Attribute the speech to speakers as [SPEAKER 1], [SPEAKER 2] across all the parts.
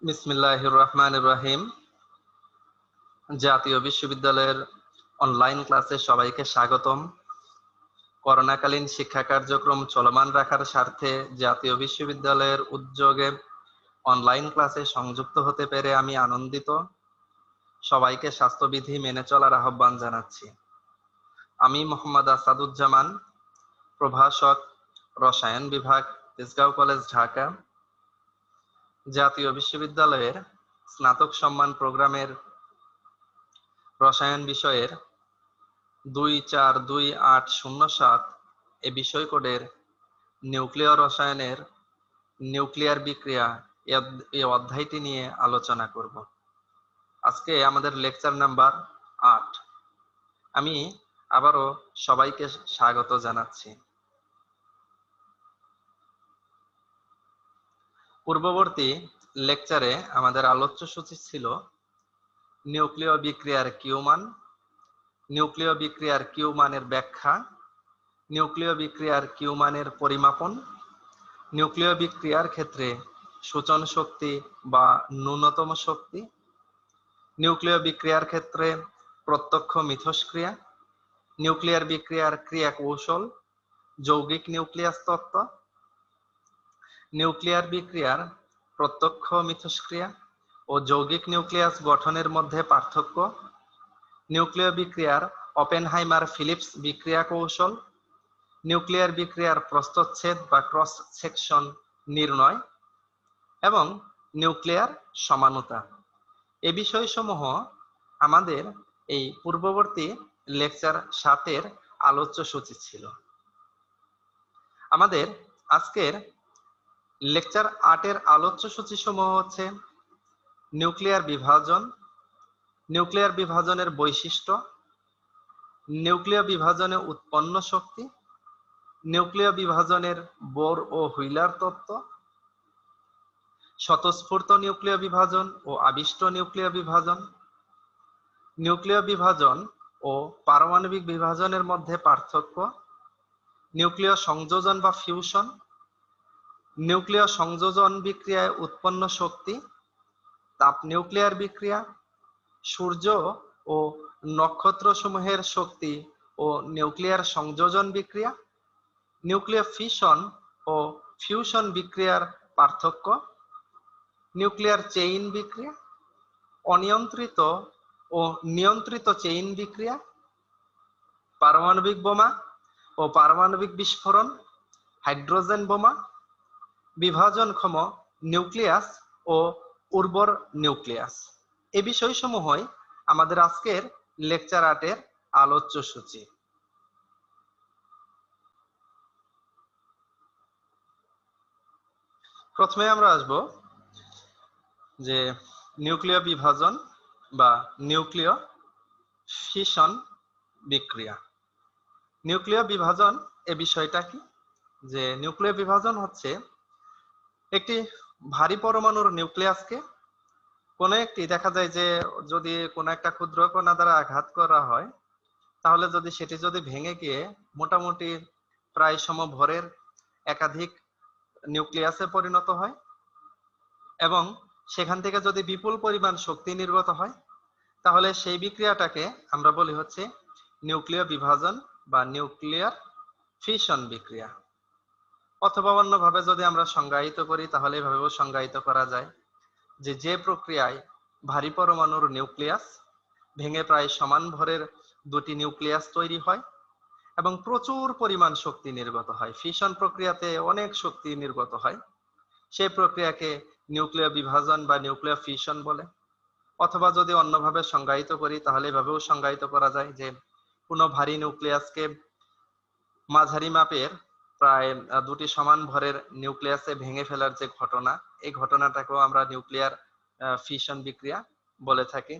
[SPEAKER 1] বিসমিল্লাহির রহমানির রহিম। জাতীয় বিশ্ববিদ্যালয়ের অনলাইন ক্লাসে সবাইকে স্বাগতম। করোনাকালীন শিক্ষা কার্যক্রম চলমান রাখার স্বার্থে জাতীয় বিশ্ববিদ্যালয়ের উদ্যোগে অনলাইন ক্লাসে সংযুক্ত হতে পেরে আমি আনন্দিত। সবাইকে স্বাস্থ্যবিধি মেনে চলার আহ্বান জানাচ্ছি। আমি মোহাম্মদ আসাদুজ্জামান, প্রভাষক, রসায়ন বিভাগ, তেজগাঁও কলেজ, ঢাকা। জাতীয় বিশ্ববিদ্যালয়ের স্নাতক সম্মান প্রোগ্রামের রসায়ন বিষয়ের 242807 এ বিষয় কোডের নিউক্লিয় রসায়নের নিউক্লিয়ার বিক্রিয়া এই অধ্যায়টি নিয়ে আলোচনা করব। আজকে আমাদের লেকচার নাম্বার 8। আমি আবারও সবাইকে স্বাগত জানাচ্ছি। পূর্ববর্তী লেকচারে আমাদের আলোচ্য সূচি ছিল নিউক্লিয় বিক্রিয়ার কিউ মান, নিউক্লিয় বিক্রিয়ার কিউ মানের ব্যাখ্যা, নিউক্লিয় বিক্রিয়ার কিউ মানের পরিমাপন, নিউক্লিয় বিক্রিয়ার ক্ষেত্রে সূচন শক্তি বা ন্যূনতম শক্তি, নিউক্লিয় বিক্রিয়ার ক্ষেত্রে প্রত্যক্ষ মিথস্ক্রিয়া, নিউক্লিয়ার বিক্রিয়ার ক্রিয়া কৌশল, যৌগিক নিউক্লিয়াস তত্ত্ব, নিউক্লিয়ার বিক্রিয়ার প্রত্যক্ষ মিথস্ক্রিয়া ও যৌগিক নিউক্লিয়াস গঠনের মধ্যে পার্থক্য, নিউক্লিয় বিক্রিয়ার ওপেনহাইমার ফিলিপস বিক্রিয়া কৌশল, নিউক্লিয়ার বিক্রিয়ার প্রস্থচ্ছেদ বা ক্রস সেকশন নির্ণয় এবং নিউক্লিয়ার সমানুতা। এই বিষয়সমূহ আমাদের এই পূর্ববর্তী লেকচার 7-এর আলোচ্য সূচি ছিল। আমাদের আজকের লেকচার 8-এর আলোচ্য সূচি সমূহ হচ্ছে নিউক্লিয়ার বিভাজন, নিউক্লিয়ার বিভাজনের বৈশিষ্ট্য, নিউক্লিয় বিভাজনে উৎপন্ন শক্তি, নিউক্লিয় বিভাজনের বোর ও হুইলার তত্ত্ব, স্বতঃস্ফূর্ত নিউক্লিয় বিভাজন ও আবিষ্ট নিউক্লিয় বিভাজন, নিউক্লিয় বিভাজন ও পারমাণবিক বিভাজনের মধ্যে পার্থক্য, নিউক্লিয় সংযোজন বা ফিউশন, নিউক্লিয় সংযোজন বিক্রিয়ায় উৎপন্ন শক্তি, তাপ নিউক্লিয়ার বিক্রিয়া, সূর্য ও নক্ষত্রসমূহের শক্তি ও নিউক্লিয়ার সংযোজন বিক্রিয়া, নিউক্লিয়ার ফিশন ও ফিউশন বিক্রিয়ার পার্থক্য, নিউক্লিয়ার চেইন বিক্রিয়া, অনিয়ন্ত্রিত ও নিয়ন্ত্রিত চেইন বিক্রিয়া, পারমাণবিক বোমা ও পারমাণবিক বিস্ফোরণ, হাইড্রোজেন বোমা, বিভাজনক্ষম নিউক্লিয়াস ও উর্বর নিউক্লিয়াস। এই বিষয়সমূহই আমাদের আজকের লেকচার 8-এর আলোচ্য সূচি। প্রথমে আমরা আসব যে নিউক্লিয় বিভাজন বা নিউক্লিয় ফিশন বিক্রিয়া। নিউক্লিয় বিভাজন এ বিষয়টা কি? যে নিউক্লিয় বিভাজন হচ্ছে একটি ভারী পরমাণুর নিউক্লিয়াসকে কোনো একটি দেখা যায় যে যদি কোনো একটা ক্ষুদ্র কণা দ্বারা আঘাত করা হয়, তাহলে যদি সেটি ভেঙে গিয়ে মোটামুটি প্রায় সমভরের একাধিক নিউক্লিয়াসে পরিণত হয় এবং সেখান থেকে যদি বিপুল পরিমাণ শক্তি নির্গত হয়, তাহলে সেই বিক্রিয়াটাকে আমরা বলি হচ্ছে নিউক্লিয় বিভাজন বা নিউক্লিয়ার ফিশন বিক্রিয়া। অথবা অন্যভাবে যদি আমরা সংজ্ঞায়িত করি তাহলে এভাবেও সংজ্ঞায়িত করা যায় যে প্রক্রিয়ায় ভারী পরমাণুর নিউক্লিয়াস ভেঙে প্রায় সমান ভরের দুটি নিউক্লিয়াস তৈরি হয় এবং প্রচুর পরিমাণ শক্তি নির্গত হয়, ফিশন প্রক্রিয়াতে অনেক শক্তি নির্গত হয়, সেই প্রক্রিয়াকে নিউক্লিয় বিভাজন বা নিউক্লিয় ফিশন বলে। অথবা যদি অন্যভাবে সংজ্ঞায়িত করি তাহলে এভাবেও সংজ্ঞায়িত করা যায় যে কোনো ভারী নিউক্লিয়াসকে মাঝারি মাপের প্রায় দুটি সমান ভরের নিউক্লিয়াসে ভেঙে ফেলার যে ঘটনা, এই ঘটনাটাকেও আমরা নিউক্লিয়ার ফিশন বিক্রিয়া বলে থাকি।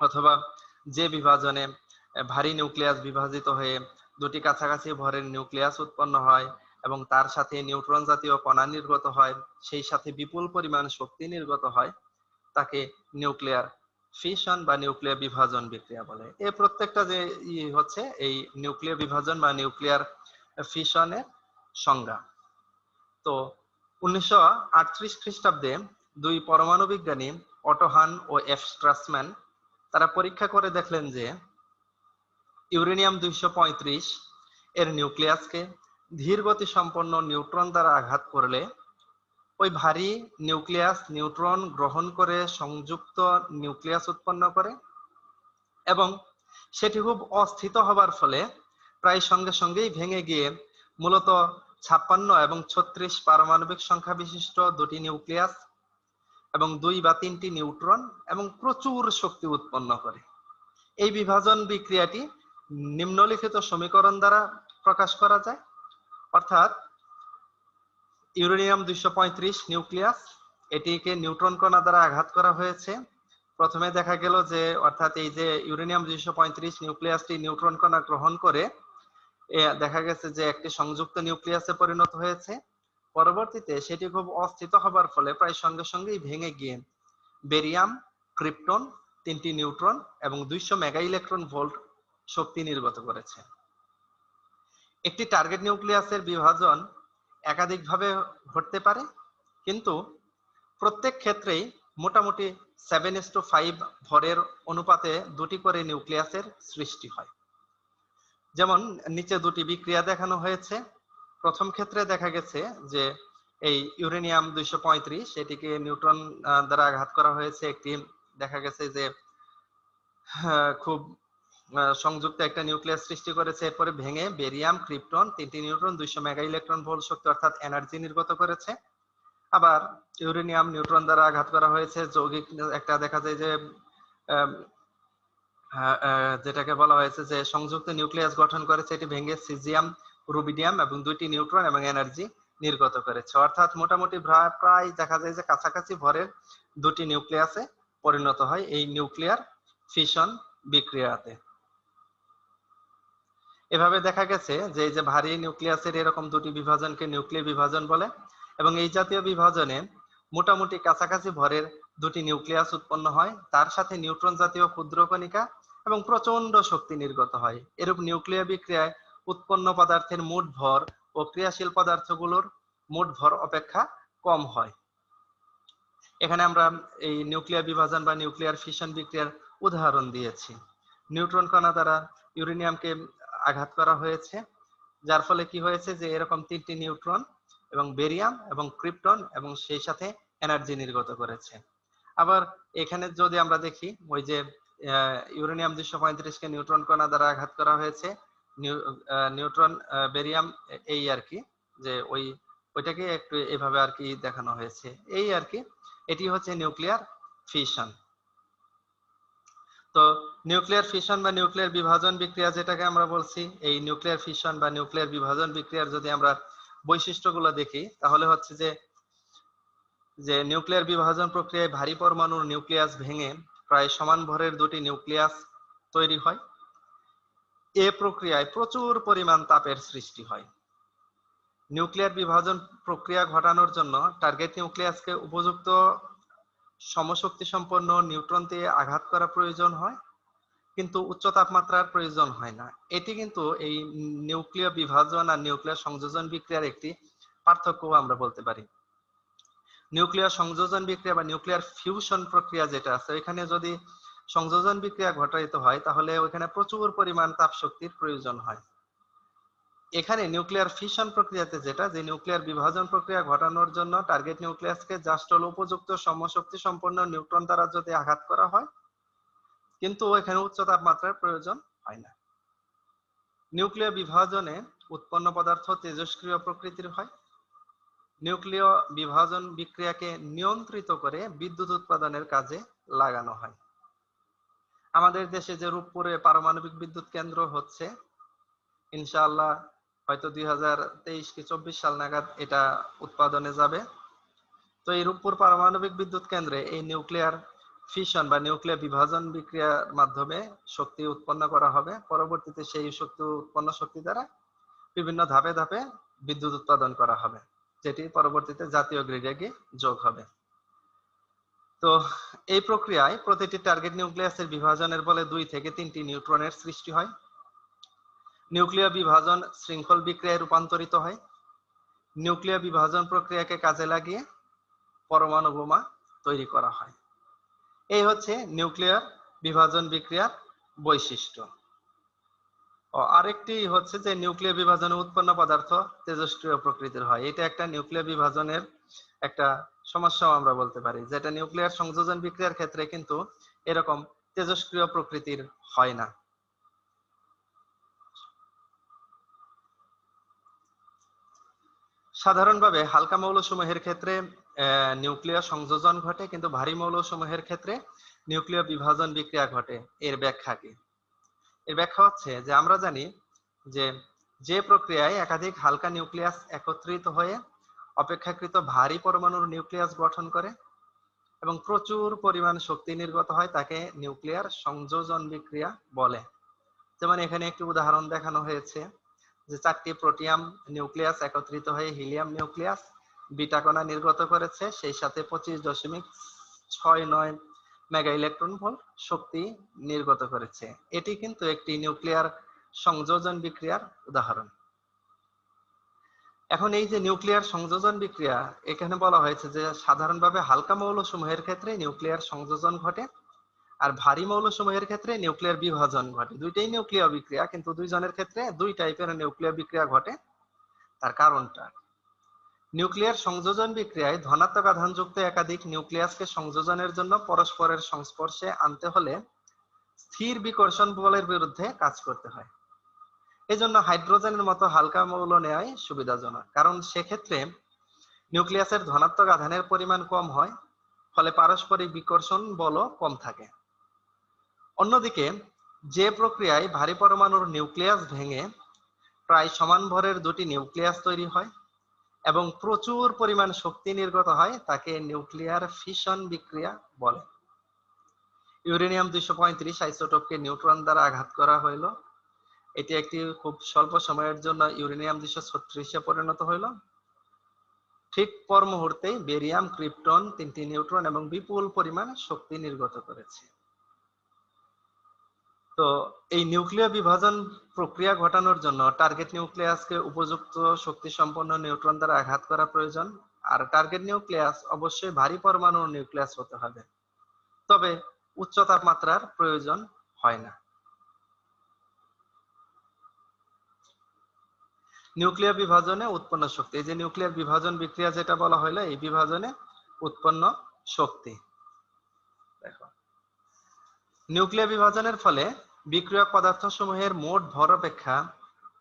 [SPEAKER 1] অথবা যে বিভাজনে ভারী নিউক্লিয়াস বিভাজিত হয়ে দুটি কাছাকাছি ভরের নিউক্লিয়াস উৎপন্ন হয় এবং তার সাথে নিউট্রন জাতীয় কণা নির্গত হয়, সেই সাথে বিপুল পরিমাণ শক্তি নির্গত হয়, তাকে নিউক্লিয়ার ফিশন বা নিউক্লিয়ার বিভাজন বিক্রিয়া বলে। এই প্রত্যেকটা যে হচ্ছে এই নিউক্লিয়ার বিভাজন বা নিউক্লিয়ার ফিশনের সংজ্ঞা। তো 1938 খ্রিস্টাব্দে দুই পরমাণু বিজ্ঞানী অটো হান ও এফ স্ট্রাসম্যান তারা পরীক্ষা করে দেখলেন যে ইউরেনিয়াম 235 এর নিউক্লিয়াসকে ধীর গতি সম্পন্ন নিউট্রন দ্বারা আঘাত করলে ওই ভারী নিউক্লিয়াস নিউট্রন গ্রহণ করে সংযুক্ত নিউক্লিয়াস উৎপন্ন করে এবং সেটি খুব অস্থিত হবার ফলে প্রায় সঙ্গে সঙ্গেই ভেঙে গিয়ে মূলত 56 এবং 36 পারমাণবিক সংখ্যা বিশিষ্ট দুটি নিউক্লিয়াস এবং 2 বা 3টি নিউট্রন এবং প্রচুর শক্তি উৎপন্ন করে। এই বিভাজন বিক্রিয়াটি নিম্নলিখিত সমীকরণ দ্বারা প্রকাশ করা যায়। অর্থাৎ ইউরেনিয়াম 235 নিউক্লিয়াস, এটিকে নিউট্রন কণা দ্বারা আঘাত করা হয়েছে। প্রথমে দেখা গেল যে অর্থাৎ এই যে ইউরেনিয়াম 235 নিউক্লিয়াসটি নিউট্রন কণা গ্রহণ করে দেখা গেছে যে একটি সংযুক্ত নিউক্লিয়াসে পরিণত হয়েছে। পরবর্তীতে সেটি খুব অস্থিত হবার ফলে প্রায় সঙ্গে সঙ্গেই ভেঙে গিয়ে বেরিয়াম, ক্রিপ্টন, 3টি নিউট্রন এবং 200 মেগা ইলেকট্রন ভোল্ট শক্তি নির্গত করেছে। একটি টার্গেট নিউক্লিয়াসের বিভাজন একাধিকভাবে ঘটতে পারে, কিন্তু প্রত্যেক ক্ষেত্রেই মোটামুটি 7:5 ভরের অনুপাতে দুটি করে নিউক্লিয়াসের সৃষ্টি হয়। যেমন নিচে দুটি বিক্রিয়া দেখানো হয়েছে। প্রথম ক্ষেত্রে দেখা গেছে যে এই ইউরেনিয়াম 235 এটিকে নিউট্রন দ্বারা আঘাত করা হয়েছে। একটি দেখা গেছে যে খুব সংযুক্ত একটা নিউক্লিয়াস সৃষ্টি করেছে, এরপরে ভেঙে বেরিয়াম, ক্রিপ্টন, 3টি নিউট্রন, 200 মেগা ইলেকট্রন ভোল্ট শক্তি অর্থাৎ এনার্জি নির্গত করেছে। আবার ইউরেনিয়াম নিউট্রন দ্বারা আঘাত করা হয়েছে, যৌগিক একটা দেখা যায় যে যেটাকে বলা হয়েছে যে সংযুক্ত নিউক্লিয়াস গঠন করেছে, এটি ভেঙে সিজিয়াম, রুবিডিয়াম এবং 2টি নিউট্রন এবং এনার্জি নির্গত করেছে। অর্থাৎ মোটামুটি প্রায় দেখা যায় যে কাছাকাছি ভরের দুটি নিউক্লিয়াসে পরিণত হয় এই নিউক্লিয়ার ফিশন বিক্রিয়াতে। এভাবে দেখা গেছে যে এই যে ভারী নিউক্লিয়াসের এরকম দুটি বিভাজনকে নিউক্লিয় বিভাজন বলে এবং এই জাতীয় বিভাজনে মোটামুটি কাছাকাছি ভরের দুটি নিউক্লিয়াস উৎপন্ন হয়, তার সাথে নিউট্রন জাতীয় ক্ষুদ্র কণিকা এবং প্রচন্ড শক্তি নির্গত হয়। এরূপ নিউক্লিয় বিক্রিয়ায় উৎপন্ন পদার্থের মোট ভর ও ক্রিয়াশীল পদার্থগুলোর মোট ভর অপেক্ষা কম হয়। এখানে আমরা এই নিউক্লিয় বিভাজন বা নিউক্লিয়ার ফিশন বিক্রিয়ার উদাহরণ দিয়েছি। নিউট্রন কণা দ্বারা ইউরেনিয়ামকে আঘাত করা হয়েছে, যার ফলে কি হয়েছে যে এরকম 3টি নিউট্রন এবং বেরিয়াম এবং ক্রিপ্টন এবং সেই সাথে এনার্জি নির্গত করেছে। আবার এখানে যদি আমরা দেখি ওই যে ইউরেনিয়াম 235 কে নিউট্রন কণা দ্বারা আঘাত করা হয়েছে, নিউট্রন, বেরিয়াম, এই আর কি যে ওইটাকে একটু এভাবে আর কি দেখানো হয়েছে, এই আর কি। এটি হচ্ছে নিউক্লিয়ার ফিশন। তো নিউক্লিয়ার ফিশন বা নিউক্লিয়ার বিভাজন বিক্রিয়া যেটাকে আমরা বলছি, এই নিউক্লিয়ার ফিশন বা নিউক্লিয়ার বিভাজন বিক্রিয়ার যদি আমরা বৈশিষ্ট্যগুলো দেখি তাহলে হচ্ছে যে নিউক্লিয়ার বিভাজন প্রক্রিয়ায় ভারী পরমাণুর নিউক্লিয়াস ভেঙে প্রায় সমান ভরের দুটি নিউক্লিয়াস তৈরি হয়। এ প্রক্রিয়ায় প্রচুর পরিমাণ তাপের সৃষ্টি হয়। নিউক্লিয়ার বিভাজন প্রক্রিয়া ঘটানোর জন্য টার্গেট নিউক্লিয়াসকে উপযুক্ত সমশক্তি সম্পন্ন নিউট্রন দিয়ে আঘাত করা প্রয়োজন হয়, কিন্তু উচ্চ তাপমাত্রার প্রয়োজন হয় না। এটি কিন্তু এই নিউক্লিয় বিভাজন আর নিউক্লিয়ার সংযোজন বিক্রিয়ার একটি পার্থক্য আমরা বলতে পারি। নিউক্লিয়ার সংযোজন বিক্রিয়া বা নিউক্লিয়ার ফিউশন প্রক্রিয়া যেটা আছে, এখানে যদি সংযোজন বিক্রিয়া ঘটাইত হয় তাহলে ওইখানে প্রচুর পরিমাণ তাপ শক্তির প্রয়োজন হয়। এখানে নিউক্লিয়ার ফিশন প্রক্রিয়াতে যেটা, যে নিউক্লিয়ার বিভাজন প্রক্রিয়া ঘটানোর জন্য টার্গেট নিউক্লিয়াসকে জাস্ট হলো উপযুক্ত সমশক্তি সম্পন্ন নিউট্রন দ্বারা যদি আঘাত করা হয়, কিন্তু এখানে উচ্চ তাপমাত্রার প্রয়োজন হয় না। নিউক্লিয় বিভাজনে উৎপন্ন পদার্থ তেজস্ক্রিয় প্রকৃতির হয়। নিউক্লিয় বিভাজন বিক্রিয়াকে নিয়ন্ত্রিত করে বিদ্যুৎ উৎপাদনের কাজে লাগানো হয়। আমাদের দেশে যে রূপপুরে পারমাণবিক বিদ্যুৎ কেন্দ্র হচ্ছে, ইনশাআল্লাহ হয়তো 2023 কি 24 সাল নাগাদ এটা উৎপাদনে যাবে। তো এই রূপপুর পারমাণবিক বিদ্যুৎ কেন্দ্রে এই নিউক্লিয়ার ফিশন বা নিউক্লিয়ার বিভাজন বিক্রিয়ার মাধ্যমে শক্তি উৎপন্ন করা হবে। পরবর্তীতে সেই উৎপন্ন শক্তি দ্বারা বিভিন্ন ধাপে ধাপে বিদ্যুৎ উৎপাদন করা হবে, যেটি পরবর্তীতে জাতীয় গ্রিডে গিয়ে যোগ হবে। তো এই প্রক্রিয়ায় প্রতিটি টার্গেট নিউক্লিয়াসের বিভাজনের ফলে 2 থেকে 3টি নিউট্রনের সৃষ্টি হয়। নিউক্লিয় বিভাজন শৃঙ্খল বিক্রিয়ায় রূপান্তরিত হয়। নিউক্লিয় বিভাজন প্রক্রিয়াকে কাজে লাগিয়ে পরমাণু বোমা তৈরি করা হয়। এই হচ্ছে নিউক্লিয়ার বিভাজন বিক্রিয়ার বৈশিষ্ট্য। আরেকটি হচ্ছে যে নিউক্লিয়ার বিভাজনে উৎপন্ন পদার্থ তেজস্ক্রিয় প্রকৃতির হয়। এটা একটা নিউক্লিয়ার বিভাজনের একটা সমস্যাও আমরা বলতে পারি, যেটা নিউক্লিয়ার সংযোজন বিক্রিয়ার ক্ষেত্রে কিন্তু এরকম তেজস্ক্রিয় প্রকৃতির হয় না। সাধারণভাবে হালকা মৌলসমূহের ক্ষেত্রে নিউক্লিয়ার সংযোজন ঘটে, কিন্তু ভারী মৌলসমূহের ক্ষেত্রে নিউক্লিয়ার বিভাজন বিক্রিয়া ঘটে। এর ব্যাখ্যা কি? এর ব্যাখ্যা হচ্ছে যে আমরা জানি যে প্রক্রিয়ায় একাধিক হালকা নিউক্লিয়াস একত্রিত হয়ে অপেক্ষাকৃত ভারী পরমাণুর নিউক্লিয়াস গঠন করে এবং প্রচুর পরিমাণ শক্তি নির্গত হয়, তাকে নিউক্লিয়ার সংযোজন বিক্রিয়া বলে। যেমন এখানে একটি উদাহরণ দেখানো হয়েছে যে 4টি প্রোটিয়াম নিউক্লিয়াস একত্রিত হয়ে হিলিয়াম নিউক্লিয়াস বিটা কণা নির্গত করেছে, সেই সাথে 25.69 মেগা ইলেকট্রন ভোল্ট শক্তি নির্গত করেছে। এটি কিন্তু একটি নিউক্লিয়ার সংযোজন বিক্রিয়ার উদাহরণ। এখন এই যে নিউক্লিয়ার সংযোজন বিক্রিয়া, এখানে বলা হয়েছে যে সাধারণভাবে হালকা মৌলসমূহের ক্ষেত্রে নিউক্লিয়ার সংযোজন ঘটে আর ভারী মৌলসমূহের ক্ষেত্রে নিউক্লিয়ার বিভাজন ঘটে। দুইটাই নিউক্লিয়ার বিক্রিয়া, কিন্তু দুইজনের ক্ষেত্রে দুই টাইপের নিউক্লিয়ার বিক্রিয়া ঘটে। তার কারণটা, নিউক্লিয়ার সংযোজন বিক্রিয়ায় ধনাত্মক আধানযুক্ত একাধিক নিউক্লিয়াসকে সংযোজনের জন্য পরস্পরের সংস্পর্শে আনতে হলে স্থির বিকর্ষণ বলের বিরুদ্ধে কাজ করতে হয়। এজন্য হাইড্রোজেনের মতো হালকা মৌল নেওয়াই সুবিধাজনক, কারণ সেক্ষেত্রে নিউক্লিয়াসের ধনাত্মক আধানের পরিমাণ কম হয়, ফলে পারস্পরিক বিকর্ষণ বলও কম থাকে। অন্যদিকে যে প্রক্রিয়ায় ভারী পরমাণুর নিউক্লিয়াস ভেঙে প্রায় সমান ভরের দুটি নিউক্লিয়াস তৈরি হয় এবং প্রচুর পরিমাণ শক্তি নির্গত হয়, তাকে নিউক্লিয়ার ফিশন বিক্রিয়া বলে। ইউরেনিয়াম 235 আইসোটোপকে নিউট্রন দ্বারা আঘাত করা হইল। এটি একটি খুব স্বল্প সময়ের জন্য ইউরেনিয়াম 236 পরিণত হইল। ঠিক পর মুহূর্তেই বেরিয়াম, ক্রিপ্টন 3টি নিউট্রন এবং বিপুল পরিমাণ শক্তি নির্গত করেছে। তো এই নিউক্লিয়ার বিভাজন প্রক্রিয়া ঘটানোর জন্য টার্গেট নিউক্লিয়াসকে উপযুক্ত শক্তি সম্পন্ন নিউট্রন দ্বারা আঘাত করা প্রয়োজন। আর টার্গেট নিউক্লিয়াস অবশ্যই ভারী পরমাণুর নিউক্লিয়াস হতে হবে, তবে উচ্চ তাপমাত্রার প্রয়োজন হয় না। নিউক্লিয়ার বিভাজনে উৎপন্ন শক্তি, এই যে নিউক্লিয়ার বিভাজন বিক্রিয়া যেটা বলা হলো, এই বিভাজনে উৎপন্ন শক্তি দেখো। নিউক্লিয়ার বিভাজনের ফলে বিক্রিয়ক পদার্থসমূহের মোট ভর অপেক্ষা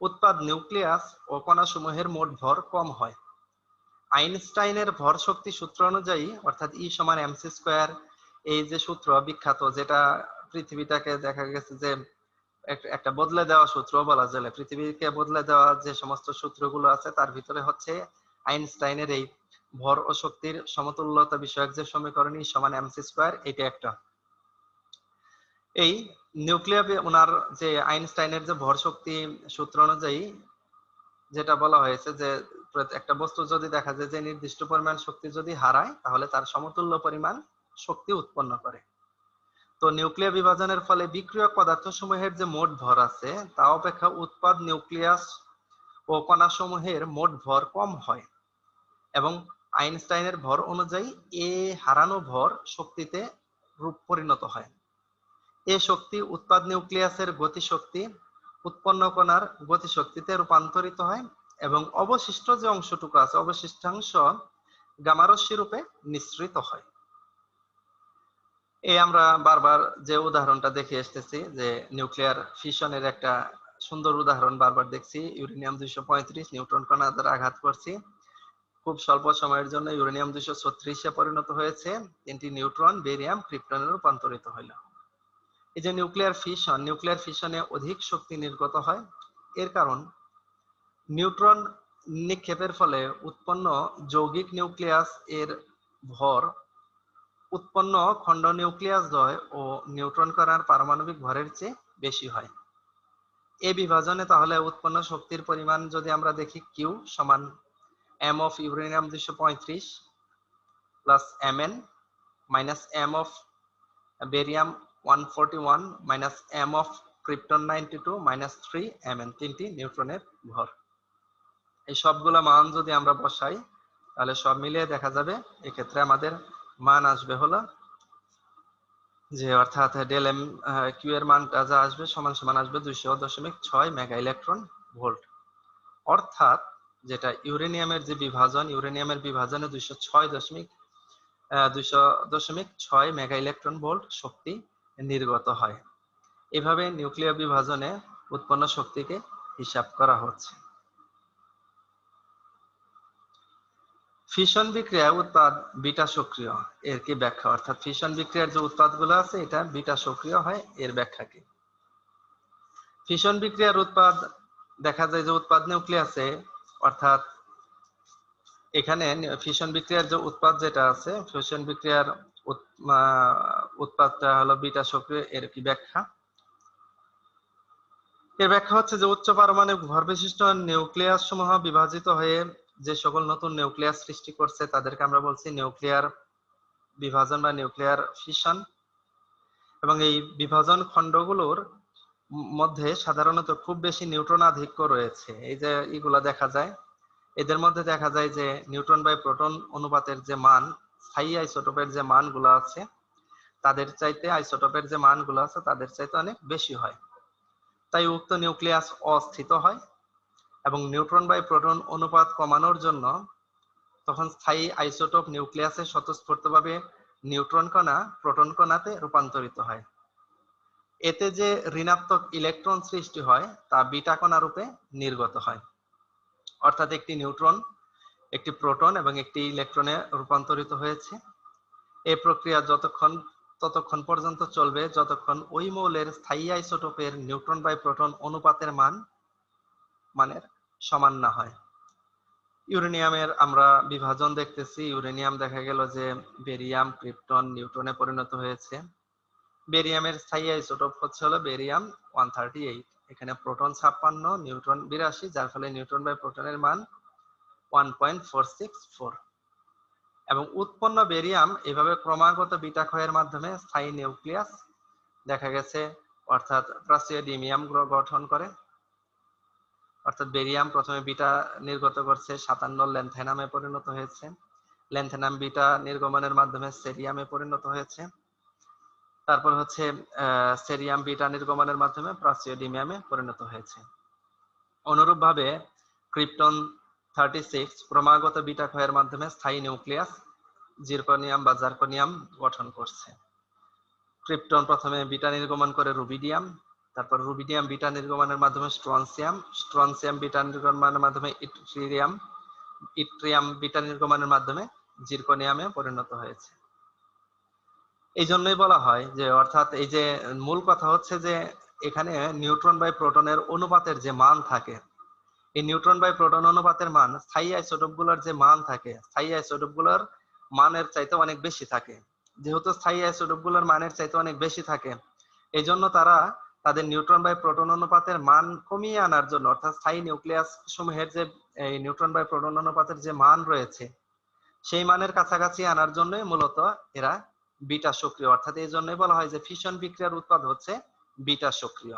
[SPEAKER 1] উৎপাদ নিউক্লিয়াস ও কণাসমূহের মোট ভর কম হয়। আইনস্টাইনের ভর শক্তি সূত্র অনুযায়ী, অর্থাৎ E সমান mc², এই যে সূত্র বিখ্যাত, যেটা পৃথিবীটাকে দেখা গেছে যে একটা বদলে দেওয়া সূত্র বলা যায়, পৃথিবীকে বদলে দেওয়া যে সমস্ত সূত্রগুলো আছে তার ভিতরে হচ্ছে আইনস্টাইনের এই ভর ও শক্তির সমতুল্যতা বিষয়ক যে সমীকরণ E সমান mc², এটা একটা। এই নিউক্লিয়ার ওনার যে আইনস্টাইনের যে ভর শক্তি সূত্র অনুযায়ী যেটা বলা হয়েছে যে একটা বস্তু যদি দেখা যায় যে নির্দিষ্ট পরিমাণ শক্তি যদি হারায়, তাহলে তার সমতুল্য পরিমাণ শক্তি উৎপন্ন করে। তো নিউক্লিয়ার বিভাজনের ফলে বিক্রিয়ক পদার্থসমূহের যে মোট ভর আছে তা অপেক্ষা উৎপাদ নিউক্লিয়াস ও কণাসমূহের মোট ভর কম হয় এবং আইনস্টাইনের ভর অনুযায়ী এ হারানো ভর শক্তিতে রূপ পরিণত হয়। এ শক্তি উৎপাদ নিউক্লিয়াসের গতিশক্তি উৎপন্ন কণার গতিশক্তিতে রূপান্তরিত হয় এবং অবশিষ্ট যে অংশটুকু আছে, অবশিষ্টাংশ গামারশ্মি রূপে নিঃসৃত হয়। এই আমরা বারবার যে উদাহরণটা দেখে এসেছি যে নিউক্লিয়ার ফিশনের একটা সুন্দর উদাহরণ বারবার দেখছি। ইউরেনিয়াম 235 নিউট্রন কণা দ্বারা আঘাত করছি, খুব স্বল্প সময়ের জন্য ইউরেনিয়াম 236 পরিণত হয়েছে, 3টি নিউট্রন বেরিয়াম ক্রিপ্টনে রূপান্তরিত হইল। এই যে নিউক্লিয়ার ফিশনে অধিক শক্তি নির্গত হয়। এর কারণ নিউট্রন নিক্ষেপের ফলে উৎপন্ন যৌগিক নিউক্লিয়াস এর ভর উৎপন্ন খন্ড নিউক্লিয়াস দ্বয় ও নিউট্রন কণার পারমাণবিক ভরের চেয়ে বেশি হয়। এই বিভাজনে তাহলে উৎপন্ন শক্তির পরিমাণ যদি আমরা দেখি, Q সমান m of uranium 235 plus mn minus m of barium 141 minus m of krypton 92 minus 3 mn, 3টি নিউট্রনের ভর। এই সবগুলো মান যদি আমরা বসাই, তাহলে সব মিলিয়ে দেখা যাবে এক্ষেত্রে আমাদের মান আসবে হলো যে অর্থাৎ ডেল এম কিউ এর মানটা যা আসবে সমান সমান আসবে 200.6 মেগা ইলেকট্রন ভোল্ট। অর্থাৎ যেটা ইউরেনিয়ামের যে বিভাজন, ইউরেনিয়ামের বিভাজনে 200.6 মেগা ইলেকট্রন ভোল্ট শক্তি নির্গত হয়। এভাবে নিউক্লিয় বিভাজনে উৎপন্ন শক্তিকে হিসাব করা হচ্ছে। ফিশন বিক্রিয়া উৎপাদ বিটা সক্রিয়, এর কি ব্যাখ্যা? অর্থাৎ ফিশন বিক্রিয়ার যে উৎপাদগুলো আছে এটা বিটা সক্রিয় হয়, এর ব্যাখ্যা কি? ফিশন বিক্রিয়ার উৎপাদ দেখা যায় যে উৎপাদ নিউক্লিয়াসে, অর্থাৎ এখানে ফিশন বিক্রিয়ার যে উৎপাদ যেটা আছে, ফিশন বিক্রিয়ার উৎপাদটা হলো বিটা সক্রিয়, এর কি ব্যাখ্যা? এর ব্যাখ্যা হচ্ছে যে উচ্চ পারমাণবিক ভর বিশিষ্ট নিউক্লিয়াস সমূহ বিভাজিত হয়ে যে সকল নতুন নিউক্লিয়াস সৃষ্টি করছে তাদেরকে আমরা বলছি নিউক্লিয়ার বিভাজন বা নিউক্লিয়ার ফিশন। এবং এই বিভাজন খণ্ডগুলোর মধ্যে সাধারণত খুব বেশি নিউট্রন আধিক্য রয়েছে। এই যে এগুলা দেখা যায়, এদের মধ্যে দেখা যায় যে নিউট্রন বাই প্রোটন অনুপাতের যে মান, স্থায়ী আইসোটোপের যে মানগুলো আছে তাদের চাইতে, আইসোটোপের যে মানগুলো আছে তাদের চাইতে অনেক বেশি হয়। তাই উক্ত নিউক্লিয়াস অস্থিত হয় এবং নিউট্রন বাই প্রোটন অনুপাত কমানোর জন্য তখন স্থায়ী আইসোটোপ নিউক্লিয়াসে স্বতঃস্ফূর্তভাবে নিউট্রন কণা প্রোটন কণাতে রূপান্তরিত হয়। এতে যে ঋণাত্মক ইলেকট্রন সৃষ্টি হয় তা বিটা কণা রূপে নির্গত হয়। অর্থাৎ একটি নিউট্রন, একটি প্রোটন এবং একটি ইলেকট্রনে রূপান্তরিত হয়েছে। এই প্রক্রিয়া ততক্ষণ পর্যন্ত চলবে যতক্ষণ ওই মৌলের স্থায়ী আইসোটোপের নিউট্রন বাই প্রোটন অনুপাতের মানের সমান না হয়। ইউরেনিয়ামের আমরা বিভাজন দেখতেছি, ইউরেনিয়াম দেখা গেল যে বেরিয়াম, ক্রিপ্টন, নিউট্রনে পরিণত হয়েছে। বেরিয়ামের স্থায়ী আইসোটোপ হচ্ছে হলো বেরিয়াম 138, এখানে প্রোটন 56, নিউট্রন 82, যার ফলে নিউট্রন বাই প্রোটনের মান 1.464। এবং উৎপন্ন বেরিয়াম এভাবে ক্রমাগত বিটা ক্ষয়ের মাধ্যমে স্থায়ী নিউক্লিয়াস দেখা গেছে, অর্থাৎ প্রাসিওডিয়ামিয়াম গঠন করে। অর্থাৎ বেরিয়াম প্রথমে বিটা নির্গত করছে, 57 ল্যান্থেনামে পরিণত হয়েছে, ল্যান্থেনাম বিটা নির্গমনের মাধ্যমে সেরিয়ামে পরিণত হয়েছে, তারপর হচ্ছে সেরিয়াম বিটা নির্গমনের মাধ্যমে প্রাসিওডিয়ামিয়ামে পরিণত হয়েছে। অনুরূপভাবে ক্রিপ্টন 36 ক্রমাগত বিটা ক্ষয়ের মাধ্যমে স্থায়ী নিউক্লিয়াস জিরকনিয়াম বা জার্কনিয়াম গঠন করছে। ক্রিপ্টন প্রথমে বিটা নির্গমন করে রুবিডিয়াম, তারপর রুবিডিয়াম বিটা নির্গমনের মাধ্যমে স্ট্রনসিয়াম, স্ট্রনসিয়াম বিটা নির্গমনের মাধ্যমে ইট্রিয়াম, ইট্রিয়াম বিটা নির্গমনের মাধ্যমে জিরকনিয়ামে পরিণত হয়েছে। এই জন্যই বলা হয় যে, অর্থাৎ এই যে মূল কথা হচ্ছে যে এখানে নিউট্রন বাই প্রোটনের অনুপাতের যে মান থাকে, এই নিউট্রন বাই প্রোটন অনুপাতের মান স্থায়ী আইসোটোপগুলোর যে মান থাকে, স্থায়ী আইসোটোপগুলোর মানের চাইতে অনেক বেশি থাকে। যেহেতু স্থায়ী আইসোটোপগুলোর মানের চাইতে অনেক বেশি থাকে, এই জন্য তারা তাদের নিউট্রন বাই প্রোটন অনুপাতের মান কমিয়ে আনার জন্য, অর্থাৎ স্থায়ী নিউক্লিয়াস সমূহের যে এই নিউট্রন বাই প্রোটন অনুপাতের যে মান রয়েছে সেই মানের কাছাকাছি আনার জন্য মূলত এরা বিটা সক্রিয়। অর্থাৎ এই জন্যই বলা হয় যে ফিশন বিক্রিয়ার উৎপাদ হচ্ছে বিটা সক্রিয়।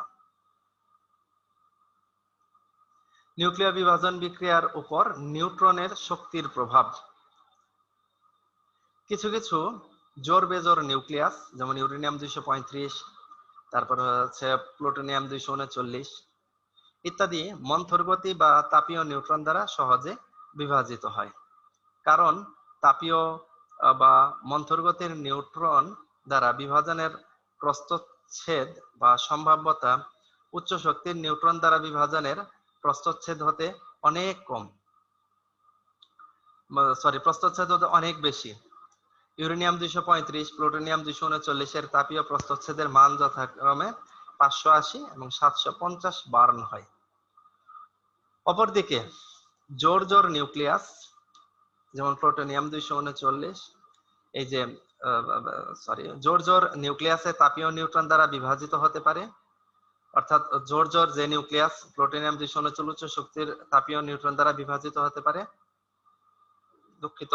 [SPEAKER 1] নিউক্লিয় বিভাজন বিক্রিয়ার উপর নিউট্রনের শক্তির প্রভাব। কিছু কিছু জোর বেজোর নিউক্লিয়াস, যেমন ইউরেনিয়াম 235, তারপর হচ্ছে প্লুটোনিয়াম 239 ইত্যাদি মন্থরগতি বা তাপীয় নিউট্রন দ্বারা সহজে বিভাজিত হয়। কারণ তাপীয় বা মন্থরগতির নিউট্রন দ্বারা বিভাজনের প্রস্থচ্ছেদ বা সম্ভাব্যতা উচ্চ শক্তির নিউট্রন দ্বারা বিভাজনের প্রস্থচ্ছেদ হতে অনেক কম, প্রস্থচ্ছেদ হতে অনেক বেশি। ইউরেনিয়াম 235, প্লুটোনিয়াম 239 এর তাপীয় প্রস্থচ্ছেদের মান যথাক্রমে 580 এবং 750 বার্ন হয়। অপরদিকে জোর জোর নিউক্লিয়াস, যেমন প্লুটোনিয়াম 239, এই যে জোর জোর নিউক্লিয়াসে তাপীয় নিউট্রন দ্বারা বিভাজিত হতে পারে। অর্থাৎ জোর জোর যে নিউক্লিয়াস প্লুটোনিয়াম 239 উচ্চ শক্তির তাপীয় নিউট্রন দ্বারা বিভাজিত হতে পারে, দুঃখিত,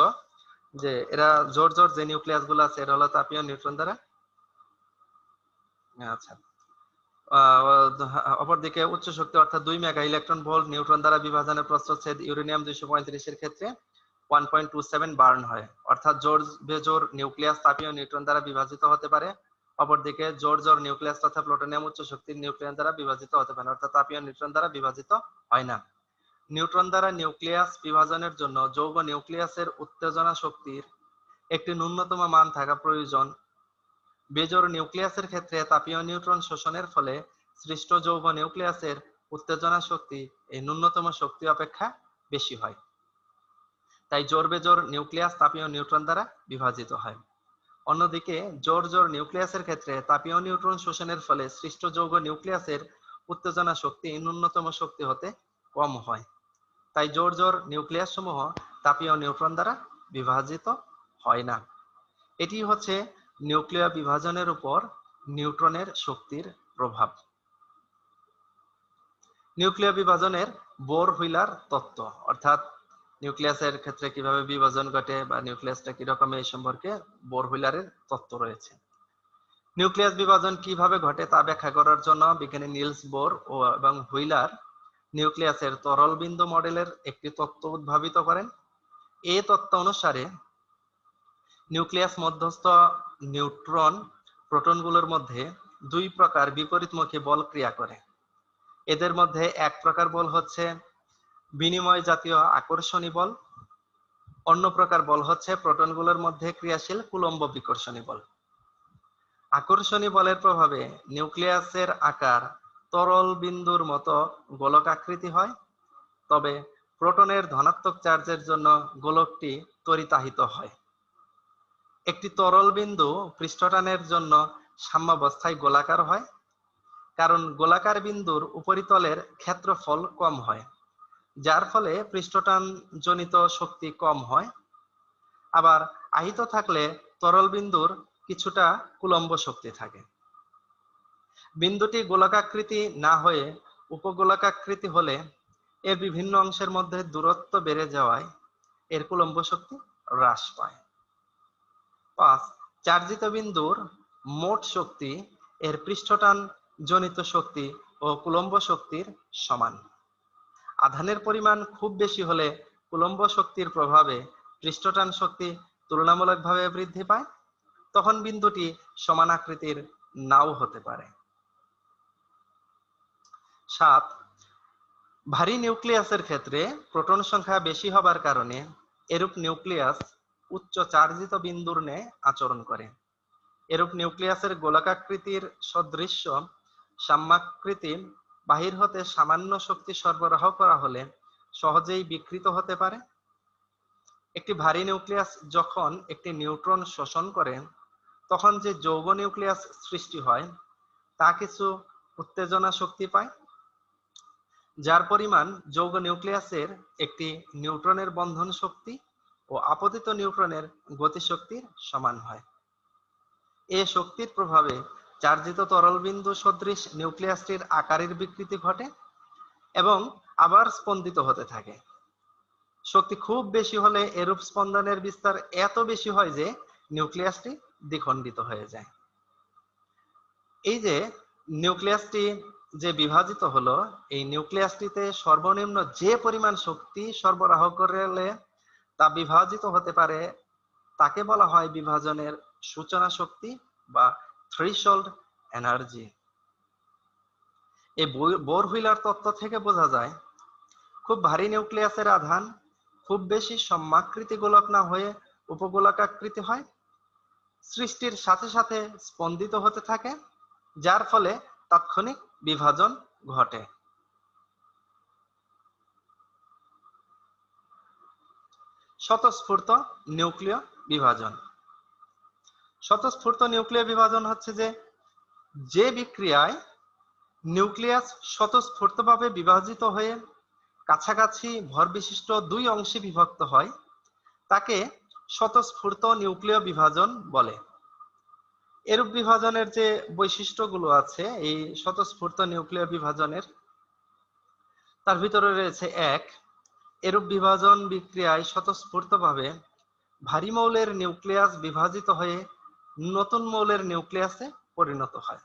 [SPEAKER 1] যে এরা জোর জোর যে নিউক্লিয়াস গুলো আছে এরা হলো তাপীয় নিউট্রন দ্বারা। আচ্ছা, অপরদিকে উচ্চ শক্তি অর্থাৎ 2 মেগা ইলেকট্রন ভোল্ট নিউট্রন দ্বারা বিভাজনের প্রস্থচ্ছেদ ইউরেনিয়াম 235 এর ক্ষেত্রে 1.27 বার্ন হয়। অর্থাৎ জোর বেজোর নিউক্লিয়াস তাপীয় নিউট্রন দ্বারা বিভাজিত হতে পারে, অপরদিকে জোর জোর নিউক্লিয়াস তথা প্লুটোনিয়াম উচ্চ শক্তির নিউক্লিয়ন দ্বারা বিভাজিত হতে পারে, অর্থাৎ তাপীয় নিউট্রন দ্বারা বিভাজিত হয় না। নিউট্রন দ্বারা নিউক্লিয়াস বিভাজনের জন্য যৌগ নিউক্লিয়াসের উত্তেজনা শক্তির একটি ন্যূনতম মান থাকা প্রয়োজন। বেজোর নিউক্লিয়াসের ক্ষেত্রে তাপীয় নিউট্রন শোষণের ফলে সৃষ্ট যৌগ নিউক্লিয়াসের উত্তেজনা শক্তি এই ন্যূনতম শক্তি অপেক্ষা বেশি হয়। তাই জোর বেজোর নিউক্লিয়াস তাপীয় নিউট্রন দ্বারা বিভাজিত হয়। অন্যদিকে জোর জোর নিউক্লিয়াসের ক্ষেত্রে তাপীয় নিউট্রন শোষণের ফলে সৃষ্ট যৌগ নিউক্লিয়াসের উত্তেজনা শক্তি ন্যূনতম শক্তি হতে কম হয়। তাই জোর জোর নিউক্লিয়াস সমূহ তাপীয় নিউট্রন দ্বারা বিভাজিত হয় না। এটি হচ্ছে নিউক্লিয় বিভাজনের উপর নিউট্রনের শক্তির প্রভাব। নিউক্লিয় বিভাজনের বোর হুইলার তত্ত্ব, অর্থাৎ নিউক্লিয়াসের ক্ষেত্রে কিভাবে বিভাজন ঘটে বা নিউক্লিয়াসটা কিরকম এই সম্পর্কে বোর হুইলারের তত্ত্ব রয়েছে। নিউক্লিয়াস বিভাজন কিভাবে ঘটে তা ব্যাখ্যা করার জন্য বিজ্ঞানী নিলস বোর এবং হুইলার নিউক্লিয়াসের তরল বিন্দু মডেলের একটি তত্ত্ব উদ্ভাবিত করেন। এই তত্ত্ব অনুসারে নিউক্লিয়াস মধ্যস্থ নিউট্রন প্রোটনগুলোর মধ্যে দুই প্রকার বিপরীতমুখী বল ক্রিয়া করে। এদের মধ্যে এক প্রকার বল হচ্ছে বিনিময় জাতীয় আকর্ষণী বল, অন্য প্রকার বল হচ্ছে প্রোটনগুলোর মধ্যে ক্রিয়াশীল কুলম্ব বিকর্ষণী বল। আকর্ষণী বলের প্রভাবে নিউক্লিয়াসের আকার তরল বিন্দুর মতো গোলকাকৃতি হয়, তবে প্রোটনের ধনাত্মক চার্জের জন্য গোলকটি ত্বরিতাহিত হয়। একটি তরল বিন্দু পৃষ্ঠটানের জন্য সাম্যাবস্থায় গোলাকার হয়, কারণ গোলাকার বিন্দুর উপরিতলের ক্ষেত্রফল কম হয়, যার ফলে পৃষ্ঠটান জনিত শক্তি কম হয়। আবার আহিত থাকলে তরল বিন্দুর কিছুটা কুলম্ব শক্তি থাকে। বিন্দুটি গোলাকাকৃতি না হয়ে উপগোলাকাকৃতি হলে এর বিভিন্ন অংশের মধ্যে দূরত্ব বেড়ে যাওয়ায় এর কুলম্ব শক্তি হ্রাস পায়। 5. চার্জিত বিন্দুর মোট শক্তি এর পৃষ্ঠটান জনিত শক্তি ও কুলম্ব শক্তির সমান। আধানের পরিমাণ খুব বেশি হলে কুলম্ব শক্তির প্রভাবে পৃষ্ঠটান শক্তি তুলনামূলকভাবে বৃদ্ধি পায়, তখন বিন্দুটি সমান আকৃতির নাও হতে পারে। 7. ভারী নিউক্লিয়াসের ক্ষেত্রে প্রোটন সংখ্যা বেশি হবার কারণে এরূপ নিউক্লিয়াস উচ্চ চার্জিত বিন্দুর ন্যায় আচরণ করে। এরূপ নিউক্লিয়াসের গোলাকাকৃতির সদৃশ্য সাম্যাকৃতি বাহির হতে সামান্য শক্তি সরবরাহ করা হলে সহজেই বিকৃত হতে পারে। একটি ভারী নিউক্লিয়াস যখন একটি নিউট্রন শোষণ করে তখন যে যৌগ নিউক্লিয়াস সৃষ্টি হয় তা কিছু উত্তেজনা শক্তি পায়, যার পরিমাণ যৌগ নিউক্লিয়াসের একটি নিউট্রনের বন্ধন শক্তি ও আপতিত নিউট্রনের গতিশক্তির সমান হয়। এ শক্তির প্রভাবে চার্জিত তরল বিন্দু সদৃশ নিউক্লিয়াসটির আকারের বিকৃতি ঘটে এবং আবার স্পন্দিত হতে থাকে। শক্তি খুব বেশি হলে এরূপ স্পন্দনের বিস্তার এত বেশি হয় যে নিউক্লিয়াসটি দ্বিখণ্ডিত হয়ে যায়। এই যে নিউক্লিয়াসটি যে বিভাজিত হলো, এই নিউক্লিয়াসটিতে সর্বনিম্ন যে পরিমাণ শক্তি সরবরাহ করলে তা বিভাজিত হতে পারে তাকে বলা হয় বিভাজনের সূচনা শক্তি বা থ্রেশহোল্ড এনার্জি। এই বোর হুইলার তত্ত্ব থেকে বোঝা যায় খুব ভারী নিউক্লিয়াসের আধান খুব বেশি সম্যাকৃতি গোলক না হয়ে উপগোলকাকৃতি হয়, সৃষ্টির সাথে সাথে স্পন্দিত হতে থাকে, যার ফলে তাৎক্ষণিক বিভাজন ঘটে। স্বতঃস্ফূর্ত নিউক্লিয় বিভাজন। স্বতঃস্ফূর্ত নিউক্লিয় বিভাজন হচ্ছে যে বিক্রিয়ায় নিউক্লিয়াস স্বতঃস্ফূর্তভাবে বিভাজিত হয়ে কাছাকাছি ভর বিশিষ্ট দুই অংশে বিভক্ত হয় তাকে স্বতঃস্ফূর্ত নিউক্লিয় বিভাজন বলে। এরূপ বিভাজনের যে বৈশিষ্ট্যগুলো আছে এই স্বতঃস্ফূর্ত নিউক্লিয় বিভাজনের, তার ভিতরে রয়েছে 1. এরূপ বিভাজন বিক্রিয়ায় স্বতঃস্ফূর্তভাবে ভারী মৌলের নিউক্লিয়াস বিভাজিত হয়ে নতুন মৌলের নিউক্লিয়াসে পরিণত হয়।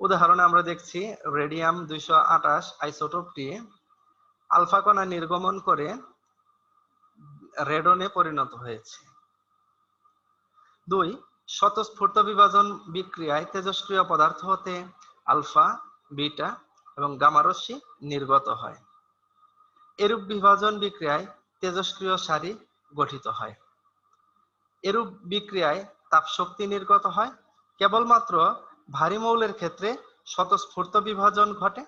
[SPEAKER 1] উদাহরণে আমরা দেখছি রেডিয়াম 228 আইসোটোপটি আলফা কণা নির্গমন করে রেডনে পরিণত হয়েছে। 2 স্বতঃস্ফূর্ত বিভাজন বিক্রিয়ায় তেজস্ক্রিয় পদার্থ হতে আলফা, বিটা এবং গামা রশ্মি নির্গত হয়। এরূপ বিভাজন বিক্রিয়ায় তেজস্ক্রিয় সারি গঠিত হয়। এরূপ বিক্রিয়ায় তাপশক্তি নির্গত হয়। কেবলমাত্র ভারী মৌলের ক্ষেত্রে স্বতঃস্ফূর্ত বিভাজন ঘটে।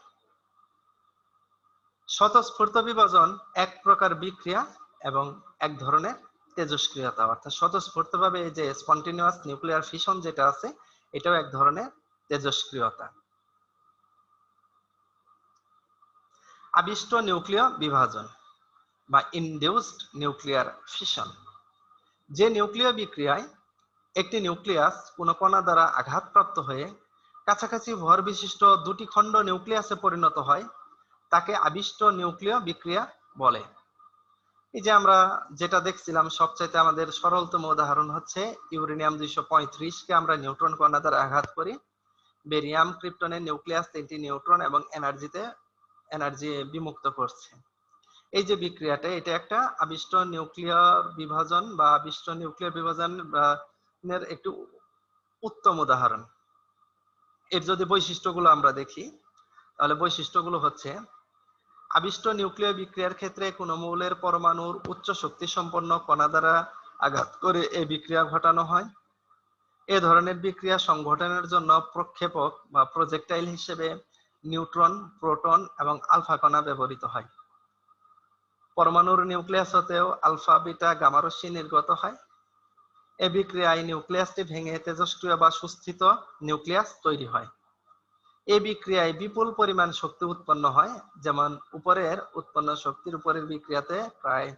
[SPEAKER 1] স্বতঃস্ফূর্ত বিভাজন এক প্রকার বিক্রিয়া এবং এক ধরনের তেজস্ক্রিয়তা, অর্থাৎ স্বতঃস্ফূর্তভাবে এই যে স্পন্টেনিয়াস নিউক্লিয়ার ফিশন যেটা আছে, এটাও এক ধরনের তেজস্ক্রিয়তা। আবিষ্ট নিউক্লিয় বিভাজন বা ইনডিউসড নিউক্লিয়ার ফিশন। যে নিউক্লিয় বিক্রিয়ায় একটি নিউক্লিয়াস কোনো কণা দ্বারা আঘাতপ্রাপ্ত হয়ে কাছাকাছি ভর বিশিষ্ট দুটি খণ্ড নিউক্লিয়াসে পরিণত হয়, তাকে আবিষ্ট নিউক্লিয় বিক্রিয়া বলে। এই যে আমরা যেটা দেখছিলাম, সবচাইতে আমাদের সরলতম উদাহরণ হচ্ছে ইউরেনিয়াম 235 কে আমরা নিউট্রন কণা দ্বারা আঘাত করি। বেরিয়াম ক্রিপ্টনের নিউক্লিয়াস 3টি নিউট্রন এবং এনার্জি বিমুক্ত করছে। এই যে বিক্রিয়াটা, এটা একটা আবিষ্ট নিউক্লিয় বিভাজন বা আবিষ্ট নিউক্লিয় বিভাজনের একটি উত্তম উদাহরণ। এর যদি বৈশিষ্ট্যগুলো আমরা দেখি, তাহলে বৈশিষ্ট্যগুলো হচ্ছে: আবিষ্ট নিউক্লিয় বিক্রিয়ার ক্ষেত্রে কোনো মৌলের পরমাণুর উচ্চ শক্তি সম্পন্ন কণা দ্বারা আঘাত করে এই বিক্রিয়া ঘটানো হয়। এ ধরনের বিক্রিয়া সংঘটনের জন্য প্রক্ষেপক বা প্রজেক্টাইল হিসেবে নিউট্রন, প্রোটন এবং আলফা কণা ব্যবহৃত হয়। পরমাণুর নিউক্লিয়াস হতেও আলফা, বিটা, গামা রশ্মি নির্গত হয়। এ বিক্রিয়ায় নিউক্লিয়াসটি ভেঙে তেজস্ক্রিয় বা সুস্থিত নিউক্লিয়াস তৈরি হয়। এই বিক্রিয়ায় বিপুল পরিমাণ শক্তি উৎপন্ন হয়, যেমন উপরের উৎপন্ন শক্তির উপরের বিক্রিয়াতে প্রায়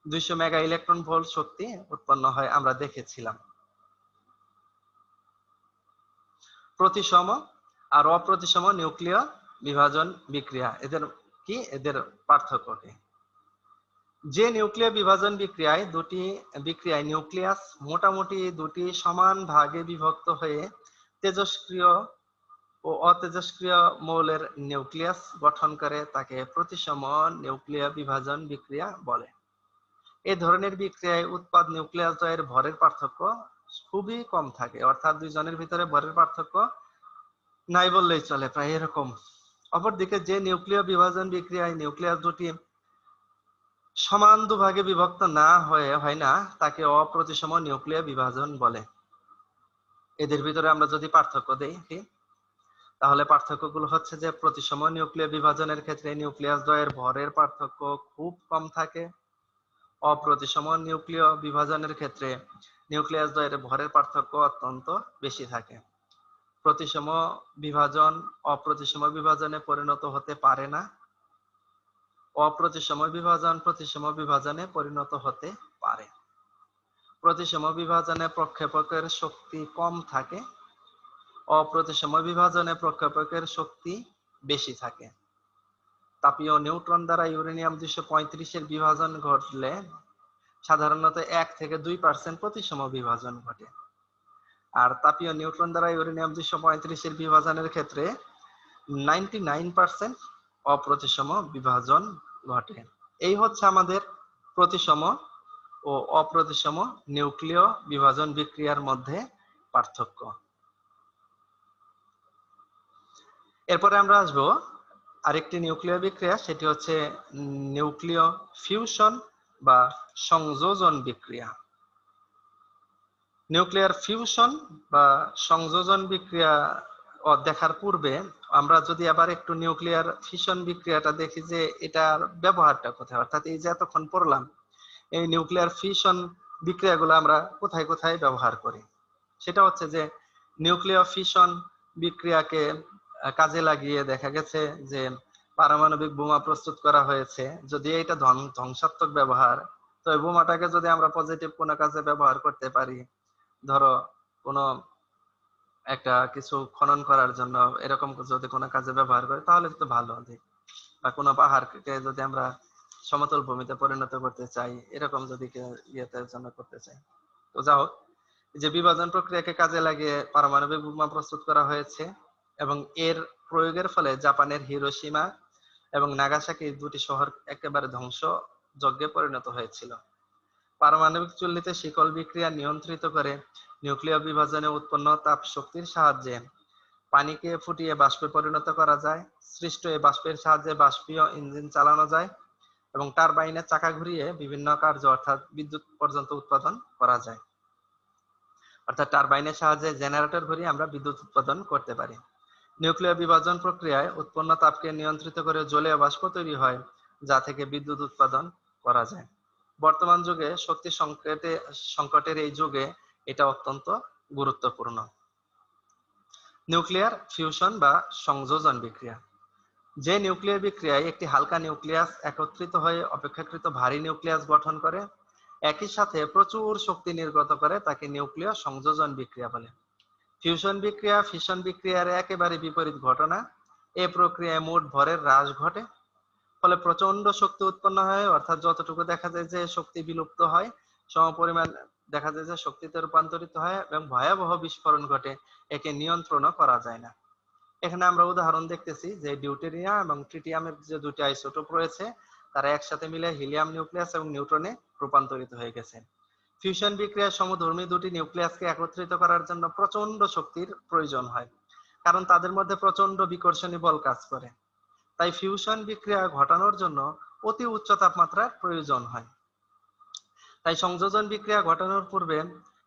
[SPEAKER 1] 200 মেগা ইলেকট্রন ভোল্ট শক্তি উৎপন্ন হয়, আমরা দেখেছিলাম। প্রতিসম আর অপ্রতিসম নিউক্লিয় বিভাজন বিক্রিয়া, এদের পার্থক্য কি? যে নিউক্লিয় বিভাজন বিক্রিয়ায় নিউক্লিয়াস মোটামুটি দুটি সমান ভাগে বিভক্ত হয়ে তেজস্ক্রিয় ও অতেজস্ক্রিয় মৌলের নিউক্লিয়াস গঠন করে, তাকে প্রতিসম নিউক্লিয় বিভাজন বিক্রিয়া বলে। এই ধরনের বিক্রিয়ায় উৎপাদ নিউক্লিয়াস দ্বয়ের ভরের পার্থক্য খুবই কম থাকে, অর্থাৎ দুইজনের ভিতরে ভরের পার্থক্য নাই বললেই চলে, প্রায় এরকম। অপরদিকে যে নিউক্লিয় বিভাজন বিক্রিয়ায় নিউক্লিয়াস দুটি সমান দুভাগে বিভক্ত হয় না, তাকে অপ্রতিসম নিউক্লিয় বিভাজন বলে। এদের ভিতরে আমরা যদি পার্থক্য দেখি, তাহলে পার্থক্যগুলো হচ্ছে যে প্রতিসম নিউক্লিয় বিভাজনের ক্ষেত্রে নিউক্লিয়াস দ্বয়ের ভরের পার্থক্য খুব কম থাকে। অপ্রতিসম নিউক্লিয় বিভাজনের ক্ষেত্রে নিউক্লিয়াস দ্বয়ের ভরের পার্থক্য অত্যন্ত বেশি থাকে। প্রতিসম বিভাজন অপ্রতিসম বিভাজনে পরিণত হতে পারে না। অপ্রতিসম বিভাজন প্রতিসম বিভাজনে পরিণত হতে পারে। প্রতিসম বিভাজনে প্রক্ষেপকের শক্তি কম থাকে, অপ্রতিসম বিভাজনে প্রক্ষেপকের শক্তি বেশি থাকে। তাপীয় নিউট্রন দ্বারা ইউরেনিয়াম 235 এর বিভাজন ঘটলে সাধারণত 1 থেকে 2% প্রতিসম বিভাজন ঘটে। আর তাপীয় নিউট্রন দ্বারা ইউরেনিয়াম 235 এর বিভাজনের ক্ষেত্রে 99% অপ্রতিসম বিভাজন ঘটে। এই হচ্ছে আমাদের প্রতিসম ও অপ্রতিসম নিউক্লিয় বিভাজন বিক্রিয়ার মধ্যে পার্থক্য। এরপরে আমরা আসবো আরেকটি নিউক্লিয় বিক্রিয়া, সেটি হচ্ছে নিউক্লিয় ফিউশন বা সংযোজন বিক্রিয়া। নিউক্লিয়ার ফিউশন বা সংযোজন বিক্রিয়া দেখার পূর্বে আমরা যদি আবার একটু নিউক্লিয়ার ফিশন বিক্রিয়াটা দেখি যে এটার ব্যবহারটা কোথায়, অর্থাৎ এই যে এতক্ষণ পড়লাম এই নিউক্লিয়ার ফিশন বিক্রিয়াগুলো আমরা কোথায় কোথায় ব্যবহার করি। সেটা হচ্ছে যে নিউক্লিয়ার ফিশন বিক্রিয়াকে কাজে লাগিয়ে দেখা গেছে যে পারমাণবিক বোমা প্রস্তুত করা হয়েছে। যদি এটা ধ্বংসাত্মক ব্যবহার, তো এই বোমাটাকে যদি আমরা পজিটিভ কোনো কাজে ব্যবহার করতে পারি, ধরো কোনো একটা কিছু খনন করার জন্য এরকম যদি কোনো কাজে ব্যবহার করি, তাহলে তো ভালো। বা কোনো পাহাড়কে যদি আমরা সমতল ভূমিতে পরিণত করতে চাই, এরকম যদি ইয়েতে জন্য করতে চাই। তো যা হোক, যে বিভাজন প্রক্রিয়াকে কাজে লাগিয়ে পারমাণবিক বোমা প্রস্তুত করা হয়েছে এবং এর প্রয়োগের ফলে জাপানের হিরোশিমা এবং নাগাসাকি দুটি শহর একেবারে ধ্বংস যজ্ঞে পরিণত হয়েছিল। পারমাণবিক চুল্লিতে শিকল বিক্রিয়া নিয়ন্ত্রিত করে নিউক্লিয় বিভাজনে উৎপন্ন তাপ শক্তির সাহায্যে পানিকে ফুটিয়ে বাষ্পে পরিণত করা যায়। সৃষ্ট এই বাষ্পের সাহায্যে বাষ্পীয় ইঞ্জিন চালানো যায় এবং টারবাইনের চাকা ঘুরিয়ে বিভিন্ন কার্য অর্থাৎ বিদ্যুৎ পর্যন্ত উৎপাদন করা যায়। অর্থাৎ টারবাইনের সাহায্যে জেনারেটর ঘুরিয়ে আমরা বিদ্যুৎ উৎপাদন করতে পারি। নিউক্লিয় বিভাজন প্রক্রিয়ায় উৎপন্ন তাপকে নিয়ন্ত্রিত করে জলীয় বাষ্প তৈরি হয়, যা থেকে বিদ্যুৎ উৎপাদন করা যায়। বর্তমান যুগে শক্তি সংকটের এই যুগে এটা অত্যন্ত গুরুত্বপূর্ণ। নিউক্লিয়ার ফিউশন বা সংযোজন বিক্রিয়া। যে নিউক্লিয়ার বিক্রিয়ায় একটি হালকা নিউক্লিয়াস একত্রিত হয়ে অপেক্ষাকৃত ভারী নিউক্লিয়াস গঠন করে, একই সাথে প্রচুর শক্তি নির্গত করে, তাকে নিউক্লিয় সংযোজন বিক্রিয়া বলে। ফিউশন বিক্রিয়া ফিশন বিক্রিয়ার একেবারে বিপরীত ঘটনা। এই প্রক্রিয়ায় মোট ভরের হ্রাস ঘটে, ফলে প্রচন্ড শক্তি উৎপন্ন হয়, অর্থাৎ যতটুকু দেখা যায় যে শক্তি বিলুপ্ত হয়, সমপরিমাণ দেখা যায় যে শক্তিতে রূপান্তরিত হয় এবং ভয়াবহ বিস্ফোরণ ঘটে। একে নিয়ন্ত্রণও করা যায় না। এখানে আমরা উদাহরণ দেখতেছি যে ডিউটেরিয়াম এবং ট্রিটিয়ামের যে দুটি আইসোটোপ রয়েছে, তারা একসাথে মিলে হিলিয়াম নিউক্লিয়াস এবং নিউট্রনে রূপান্তরিত হয়ে গেছে। ফিউশন বিক্রিয়ায় সমধর্মী দুটি নিউক্লিয়াসকে একত্রিত করার জন্য প্রচন্ড শক্তির প্রয়োজন হয়, কারণ তাদের মধ্যে প্রচন্ড বিকর্ষণী বল কাজ করে। তাই ফিউশন বিক্রিয়া ঘটানোর জন্য অতি উচ্চ তাপমাত্রার প্রয়োজন হয়। তাই সংযোজন বিক্রিয়া ঘটানোর পূর্বে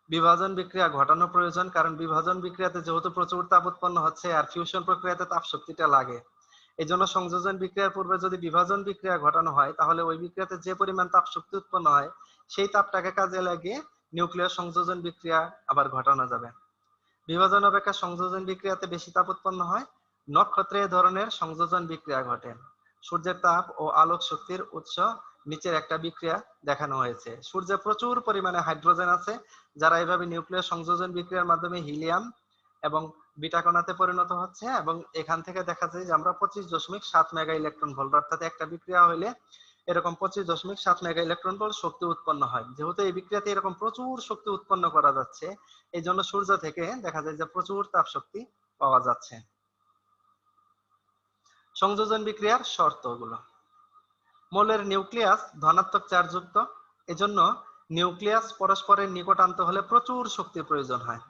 [SPEAKER 1] বিভাজন বিক্রিয়া ঘটানো প্রয়োজন, কারণ বিভাজন বিক্রিয়াতে যেহেতু প্রচুর তাপ উৎপন্ন হচ্ছে আর ফিউশন প্রক্রিয়াতে তাপ শক্তিটা লাগে। এই জন্য সংযোজন বিক্রিয়ার পূর্বে যদি বিভাজন বিক্রিয়া ঘটানো হয়, তাহলে ওই বিক্রিয়াতে যে পরিমাণ তাপ শক্তি উৎপন্ন হয়, সেই তাপটাকে কাজে লাগিয়ে নিউক্লিয়ার সংযোজন বিক্রিয়া আবার ঘটানো যাবে। বিভাজন অপেক্ষা সংযোজন বিক্রিয়াতে বেশি তাপ উৎপন্ন হয়। নক্ষত্রে এ ধরনের সংযোজন বিক্রিয়া ঘটে। সূর্যের তাপ ও আলোক শক্তির উৎস নিচের একটা বিক্রিয়া দেখানো হয়েছে। সূর্যে প্রচুর পরিমাণে হাইড্রোজেন আছে, যারা এইভাবে নিউক্লিয়ার সংযোজন বিক্রিয়ার মাধ্যমে হিলিয়াম এবং বিটা কণাতে পরিণত হচ্ছে, এবং এখান থেকে দেখা যায় যে আমরা 25.7 মেগা ইলেকট্রন ভোল্ট, অর্থাৎ একটা বিক্রিয়া হইলে এরকম 25.7 মেগা ইলেকট্রন ভোল্ট শক্তি উৎপন্ন হয়। যেহেতু এই বিক্রিয়াতে এরকম প্রচুর শক্তি উৎপন্ন করা যাচ্ছে, এই জন্য সূর্য থেকে দেখা যায় যে প্রচুর তাপ শক্তি পাওয়া যাচ্ছে। সংযোজন বিক্রিয়ার শর্তগুলো। মৌলের নিউক্লিয়াস ধনাত্মক চার্জযুক্ত, এজন্য নিউক্লিয়াস পরস্পরের নিকট আনতে হলে প্রচুর শক্তির প্রয়োজন হয়।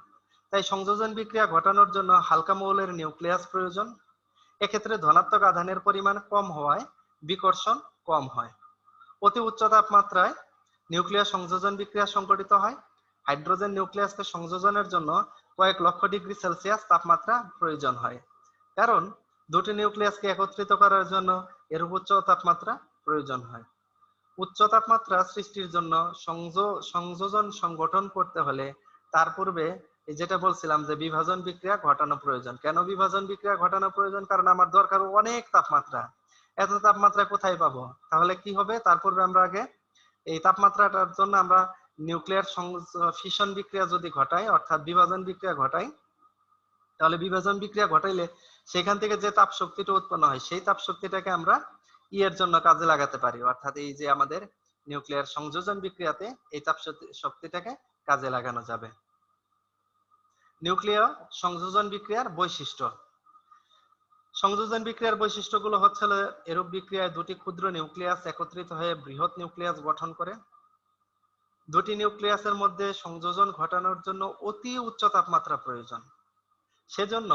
[SPEAKER 1] তাই সংযোজন বিক্রিয়া ঘটানোর জন্য হালকা মৌলের নিউক্লিয়াস প্রয়োজন। এক্ষেত্রে ধনাত্মক আধানের পরিমাণ কম হওয়ায় বিকর্ষণ কম হয়। অতি উচ্চ তাপমাত্রায় নিউক্লিয়াস সংযোজন বিক্রিয়া সংঘটিত হয়। হাইড্রোজেন নিউক্লিয়াসকে সংযোজনের জন্য কয়েক লক্ষ ডিগ্রি সেলসিয়াস তাপমাত্রা প্রয়োজন হয়, কারণ দুটি নিউক্লিয়াসকে একত্রিত করার জন্য এর উচ্চ তাপমাত্রা প্রয়োজন হয়। উচ্চ তাপমাত্রা সৃষ্টির জন্য সংযোজন সংগঠন করতে হলে তার পূর্বে যেটা বলছিলাম যে বিভাজন বিক্রিয়া ঘটানো প্রয়োজন। কেন বিভাজন বিক্রিয়া ঘটানো প্রয়োজন? কারণ আমার দরকার অনেক তাপমাত্রা। এত তাপমাত্রা কোথায় পাবো? তাহলে কি হবে? তার পূর্বে আমরা আগে এই তাপমাত্রাটার জন্য আমরা নিউক্লিয়ার ফিশন বিক্রিয়া যদি ঘটাই, অর্থাৎ বিভাজন বিক্রিয়া ঘটাই, তাহলে বিভাজন বিক্রিয়া ঘটাইলে সেখান থেকে যে তাপ শক্তিটা উৎপন্ন হয়, সেই তাপ শক্তিটাকে আমরা এর জন্য কাজে লাগাতে পারি, অর্থাৎ এই যে আমাদের নিউক্লিয়ার সংযোজন বিক্রিয়াতে এই তাপ শক্তিটাকে কাজে লাগানো যাবে। নিউক্লিয় সংযোজন বিক্রিয়ার বৈশিষ্ট্য। সংযোজন বিক্রিয়ার বৈশিষ্ট্যগুলো হচ্ছে, এরূপ বিক্রিয়ায় দুটি ক্ষুদ্র নিউক্লিয়াস একত্রিত হয়ে বৃহৎ নিউক্লিয়াস গঠন করে। দুটি নিউক্লিয়াসের মধ্যে সংযোজন ঘটানোর জন্য অতি উচ্চ তাপমাত্রা প্রয়োজন। সেজন্য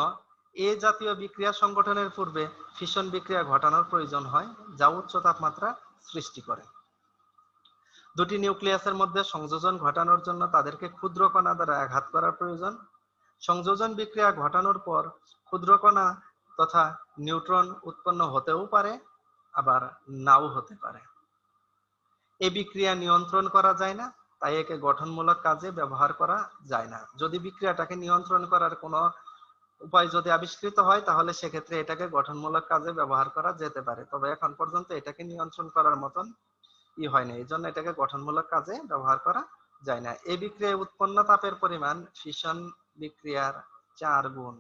[SPEAKER 1] এ জাতীয় বিক্রিয়া সংগঠনের পূর্বে ফিশন বিক্রিয়া ঘটানোর প্রয়োজন হয়, যা উচ্চ তাপমাত্রা সৃষ্টি করে। দুটি নিউক্লিয়াসের মধ্যে সংযোজন ঘটানোর জন্য তাদেরকে ক্ষুদ্র কণা দ্বারা আঘাত করার প্রয়োজন। সংযোজন বিক্রিয়া ঘটানোর পর ক্ষুদ্র কণা তথা নিউট্রন উৎপন্ন হতেও পারে, আবার নাও হতে পারে। এই বিক্রিয়া নিয়ন্ত্রণ করা যায় না, তাই একে গঠনমূলক কাজে ব্যবহার করা যায় না। যদি বিক্রিয়াটাকে নিয়ন্ত্রণ করার কোনো উপায় যদি আবিষ্কৃত হয়, তাহলে সেক্ষেত্রে এটাকে গঠনমূলক কাজে ব্যবহার করা যেতে পারে, তবে এখন পর্যন্ত এটাকে নিয়ন্ত্রণ করার মতন হয়নি, এই জন্য এটাকে গঠনমূলক কাজে ব্যবহার করা যায় না। এই বিক্রিয়ায় উৎপন্ন তাপের পরিমাণ ফিশন বিক্রিয়ার 4 গুণ,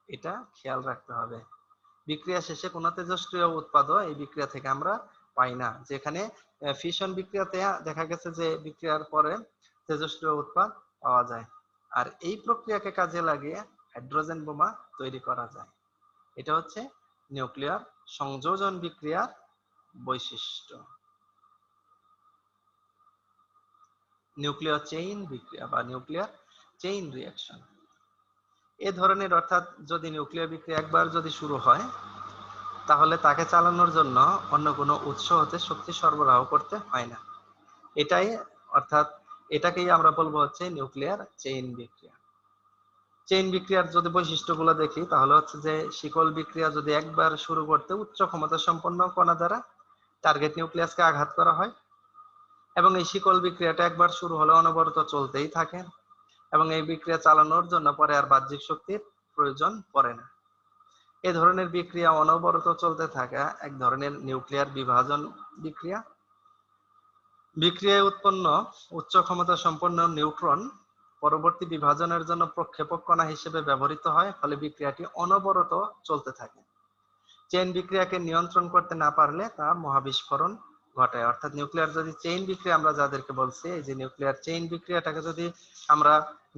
[SPEAKER 1] এটা খেয়াল রাখতে হবে। বিক্রিয়া শেষে কোনো তেজস্ক্রিয় উৎপাদও এই বিক্রিয়া থেকে আমরা পাই না, যেখানে ফিশন বিক্রিয়াতে দেখা গেছে যে বিক্রিয়ার পরে তেজস্ক্রিয় উৎপাদ পাওয়া যায়, আর এই প্রক্রিয়াকে কাজে লাগিয়ে হাইড্রোজেন বোমা তৈরি করা যায়। এটা হচ্ছে নিউক্লিয়ার সংযোজন বিক্রিয়ার বৈশিষ্ট্য। নিউক্লিয় চেইন বিক্রিয়া বা নিউক্লিয়ার চেইন রিঅ্যাকশন। এ ধরনের, অর্থাৎ যদি নিউক্লিয় বিক্রিয়া একবার যদি শুরু হয় তাহলে তাকে চালানোর জন্য অন্য কোনো উৎস হতে শক্তি সরবরাহ করতে হয় না। এটাই, অর্থাৎ এটাকেই আমরা বলবো হচ্ছে নিউক্লিয়ার চেইন বিক্রিয়া। চেইন বিক্রিয়ার যদি বৈশিষ্ট্যগুলো দেখি তাহলে হচ্ছে যে শিকল বিক্রিয়া যদি একবার শুরু করতে উচ্চ ক্ষমতা সম্পন্ন কণা দ্বারা টার্গেট নিউক্লিয়াসকে আঘাত করা হয়, এবং এই শিকল বিক্রিয়াটা একবার শুরু হলে অনবরত চলতেই থাকে, এবং এই বিক্রিয়া চালানোর জন্য পরে আর বাহ্যিক শক্তির প্রয়োজন পড়ে না। এই ধরনের বিক্রিয়া অনবরত চলতে থাকা এক ধরনের নিউক্লিয়ার বিভাজন বিক্রিয়া। বিক্রিয়ায় উৎপন্ন উচ্চ ক্ষমতা সম্পন্ন নিউট্রন পরবর্তী বিভাজনের জন্য প্রক্ষেপক কণা হিসেবে ব্যবহৃত হয়, ফলে বিক্রিয়াটি অনবরত চলতে থাকে। চেইন বিক্রিয়াকে নিয়ন্ত্রণ করতে না পারলে তা মহাবিস্ফোরণ ঘটায়। অর্থাৎ নিউক্লিয়ার যদি চেইন বিক্রিয়া আমরা যাদেরকে বলছি, এই যে নিউক্লিয়ার চেইন বিক্রিয়াটাকে যদি আমরা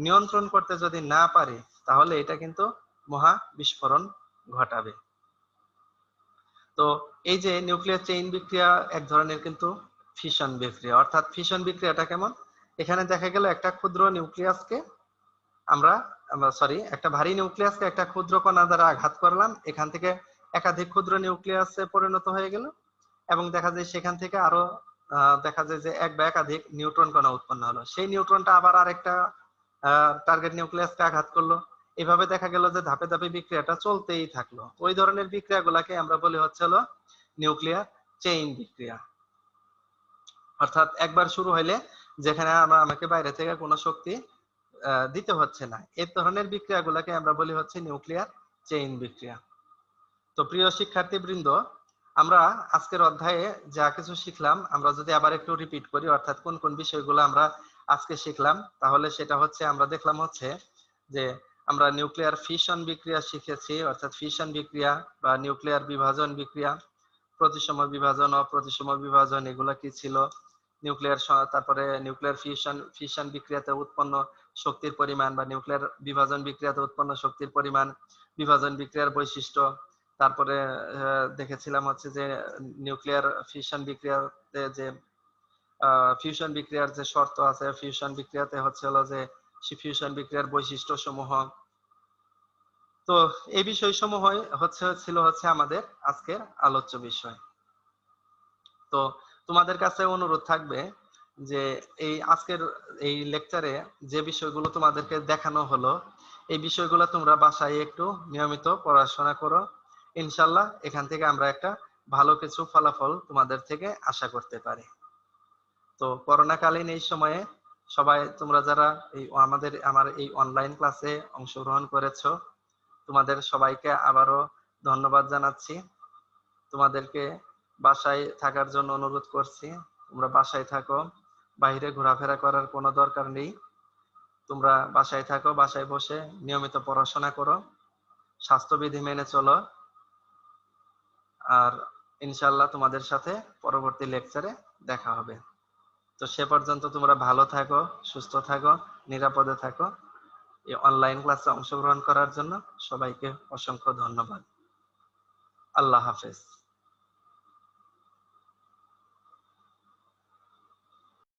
[SPEAKER 1] নিয়ন্ত্রণ করতে যদি না পারি তাহলে এটা কিন্তু মহাবিস্ফোরণ ঘটাবে। তো এই যে নিউক্লিয়ার চেইন বিক্রিয়া এক ধরনের কিন্তু ফিশন বিক্রিয়া। অর্থাৎ ফিশন বিক্রিয়াটা কেমন? এখানে দেখা গেল একটা ক্ষুদ্র নিউক্লিয়াসকে আমরা একটা ভারী নিউক্লিয়াসকে একটা ক্ষুদ্র কণা দ্বারা আঘাত করলাম, এখান থেকে একাধিক ক্ষুদ্র নিউক্লিয়াসে পরিণত হয়ে গেল, এবং দেখা যায় সেখান থেকে আরো দেখা যায় যে এক বা একাধিক নিউট্রন কণা উৎপন্ন হলো। সেই নিউট্রনটা আবার আরেকটা টার্গেট নিউক্লিয়াসকে আঘাত করলো। এভাবে দেখা গেল যে ধাপে ধাপে বিক্রিয়াটা চলতেই থাকলো। ওই ধরনের বিক্রিয়াগুলোকে আমরা বলি হচ্ছে হলো নিউক্লিয়ার চেইন বিক্রিয়া। অর্থাৎ একবার শুরু হইলে যেখানে আমাকে বাইরে থেকে কোনো শক্তি দিতে হচ্ছে না, এই ধরনের বিক্রিয়াগুলোকে আমরা বলি হচ্ছে নিউক্লিয়ার চেইন বিক্রিয়া। তো প্রিয় শিক্ষার্থীবৃন্দ, আমরা আজকের অধ্যায়ে যা কিছু শিখলাম আমরা যদি আবার একটু রিপিট করি, অর্থাৎ কোন কোন বিষয়গুলো আমরা আজকে শিখলাম, তাহলে সেটা হচ্ছে আমরা দেখলাম হচ্ছে যে আমরা নিউক্লিয়ার ফিশন বিক্রিয়া শিখেছি, অর্থাৎ ফিশন বিক্রিয়া বা নিউক্লিয়ার বিভাজন বিক্রিয়া, প্রতিসম বিভাজন, অপ্রতিসম বিভাজন, এগুলা কি ছিল, নিউক্লিয়ার তারপরে নিউক্লিয়ার ফিশন বিক্রিয়াতে উৎপন্ন শক্তির পরিমাণ বা নিউক্লিয়ার বিভাজন বিক্রিয়াতে উৎপন্ন শক্তির পরিমাণ, বিভাজন বিক্রিয়ার বৈশিষ্ট্য, তারপরে দেখেছিলাম হচ্ছে যে নিউক্লিয়ার ফিশন বিক্রিয়াতে যে ফিউশন বিক্রিয়ার যে শর্ত আছে, ফিউশন বিক্রিয়াতে হচ্ছে হলো যে ফিউশন বিক্রিয়ার বৈশিষ্ট্য সমূহ। তো এই বিষয়সমূহ ছিল আমাদের আজকের আলোচ্য বিষয়। তো তোমাদের কাছে অনুরোধ থাকবে যে এই আজকের এই লেকচারে যে বিষয়গুলো তোমাদেরকে দেখানো হলো, এই বিষয়গুলো তোমরা বাসায় একটু নিয়মিত পড়াশোনা করো। ইনশাআল্লাহ এখান থেকে আমরা একটা ভালো কিছু ফলাফল তোমাদের থেকে আশা করতে পারি। তো করোনাকালীন এই সময়ে সবাই তোমরা যারা আমার এই অনলাইন ক্লাসে অংশগ্রহণ করেছো, তোমাদের সবাইকে আবারও ধন্যবাদ জানাচ্ছি। তোমাদেরকে বাসায় থাকার জন্য অনুরোধ করছি। তোমরা বাসায় থাকো, বাইরে ঘোরাফেরা করার কোনো দরকার নেই। তোমরা বাসায় থাকো, বাসায় বসে নিয়মিত পড়াশোনা করো, স্বাস্থ্যবিধি মেনে চলো। আর ইনশাআল্লাহ তোমাদের সাথে পরবর্তী লেকচারে দেখা হবে। তো সে পর্যন্ত তোমরা ভালো থাকো, সুস্থ থাকো, নিরাপদে থাকো। এই অনলাইন ক্লাসে অংশগ্রহণ করার জন্য সবাইকে অসংখ্য ধন্যবাদ। আল্লাহ হাফেজ।